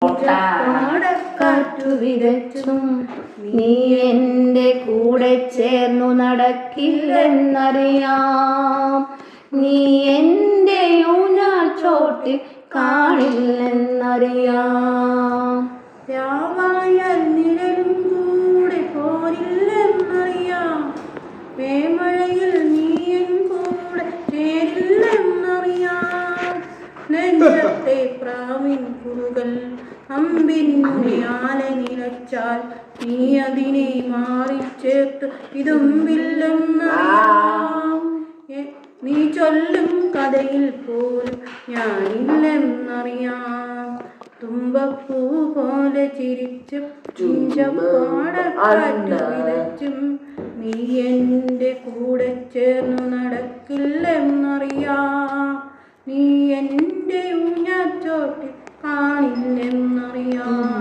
പാടക്കാറ്റു വിതച്ചും നീ എൻ്റെ കൂടെ ചേർന്നു നടക്കില്ലെന്നറിയാം. നീ എൻ്റെ ഊഞ്ഞാൽച്ചോട്ടിൽ കാണില്ലെന്നറിയാം. രാവായാൽ നിഴലും കൂടെ പോരില്ലെന്നറിയാം. മേമഴയിൽ നീയും കൂടെ ചേരില്ലെന്നറിയാം. നെഞ്ചത്തെ പ്രാവിൻ കുറുകൽ അമ്പിൻ്റെ ആല നിലച്ചാൽ നീ അതിനെ മാറിച്ചേർത്ത് ഇതുമ്പില്ലെന്നറിയാം. നീ ചൊല്ലും കഥയിൽ പോലും ഞാനില്ലെന്നറിയാം. തുമ്പപ്പൂ പോലെ ചിരിച്ചും പാടക്കാറ്റു വിതച്ചും നീ എൻ്റെ കൂടെ ചേർന്നു നടക്കില്ലെന്നറിയാം. നീ എൻ്റെ ഊഞ്ഞാൽച്ചോട്ടിൽ കാണില്ലെന്നറിയാം.